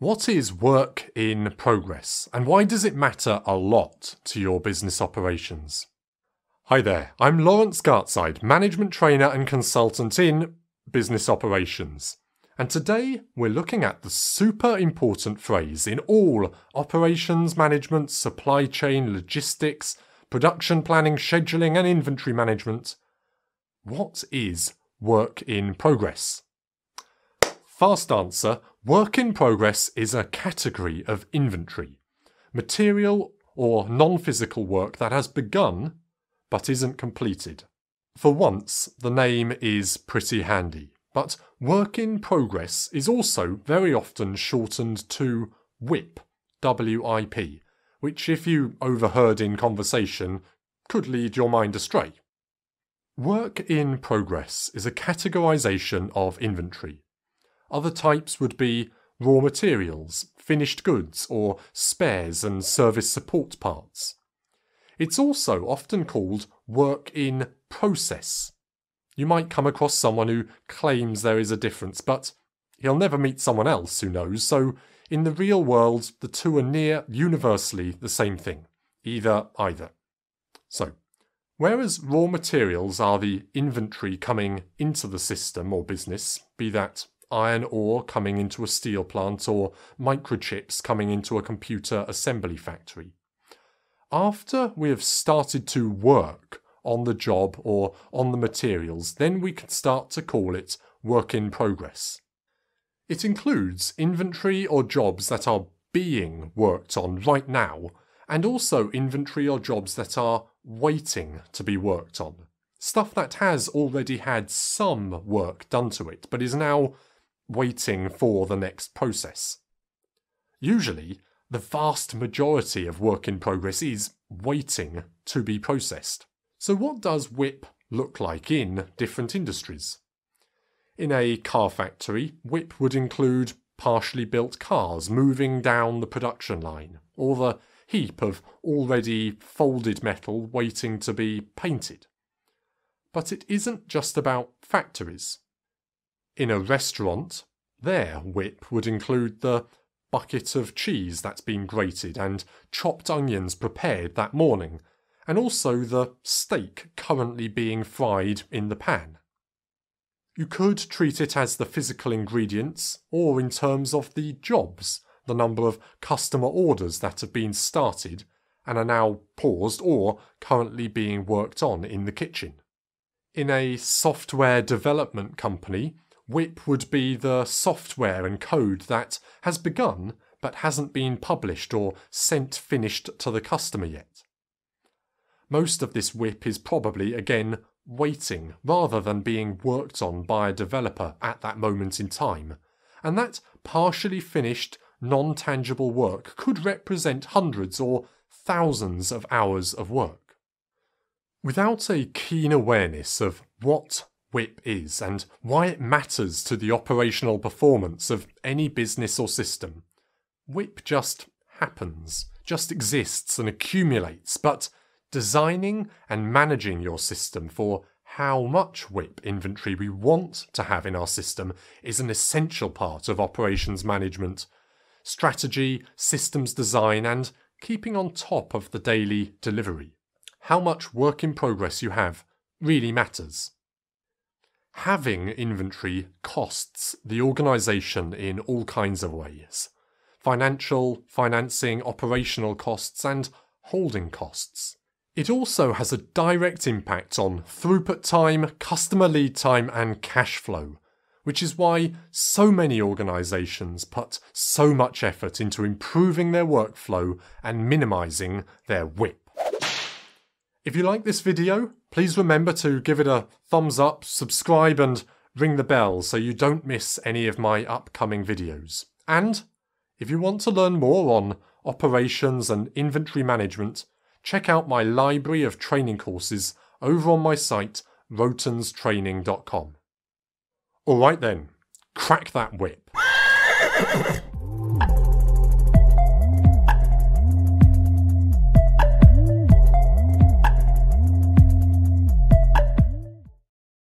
What is work in progress, and why does it matter a lot to your business operations? Hi there, I'm 𝐷𝐷𝐿, management trainer and consultant in business operations. And today we're looking at the super important phrase in all operations management, supply chain, logistics, production planning, scheduling and inventory management. What is work in progress? Fast answer, work in progress is a category of inventory, material or non-physical work that has begun but isn't completed. For once, the name is pretty handy, but work in progress is also very often shortened to WIP, W-I-P, which if you overheard in conversation could lead your mind astray. Work in progress is a categorization of inventory. Other types would be raw materials, finished goods, or spares and service support parts. It's also often called work in process. You might come across someone who claims there is a difference, but he'll never meet someone else who knows, so in the real world the two are near universally the same thing, either. So, whereas raw materials are the inventory coming into the system or business, be that iron ore coming into a steel plant or microchips coming into a computer assembly factory. After we have started to work on the job or on the materials, then we can start to call it work in progress. It includes inventory or jobs that are being worked on right now, and also inventory or jobs that are waiting to be worked on. Stuff that has already had some work done to it, but is now waiting for the next process. Usually, the vast majority of work in progress is waiting to be processed. So what does WIP look like in different industries? In a car factory, WIP would include partially built cars moving down the production line, or the heap of already folded metal waiting to be painted. But it isn't just about factories. In a restaurant, their WIP would include the bucket of cheese that's been grated and chopped onions prepared that morning, and also the steak currently being fried in the pan. You could treat it as the physical ingredients, or in terms of the jobs, the number of customer orders that have been started and are now paused or currently being worked on in the kitchen. In a software development company, WIP would be the software and code that has begun but hasn't been published or sent finished to the customer yet. Most of this WIP is probably, again, waiting rather than being worked on by a developer at that moment in time, and that partially finished non-tangible work could represent hundreds or thousands of hours of work. Without a keen awareness of what WIP is and why it matters to the operational performance of any business or system, WIP just happens, just exists and accumulates, but designing and managing your system for how much WIP inventory we want to have in our system is an essential part of operations management, strategy, systems design, and keeping on top of the daily delivery. How much work in progress you have really matters. Having inventory costs the organisation in all kinds of ways. Financial, financing, operational costs, and holding costs. It also has a direct impact on throughput time, customer lead time, and cash flow, which is why so many organisations put so much effort into improving their workflow and minimising their WIP. If you like this video, please remember to give it a thumbs up, subscribe and ring the bell so you don't miss any of my upcoming videos. And if you want to learn more on operations and inventory management, check out my library of training courses over on my site 𝐷𝐷𝐿training.com. Alright then, crack that WIP.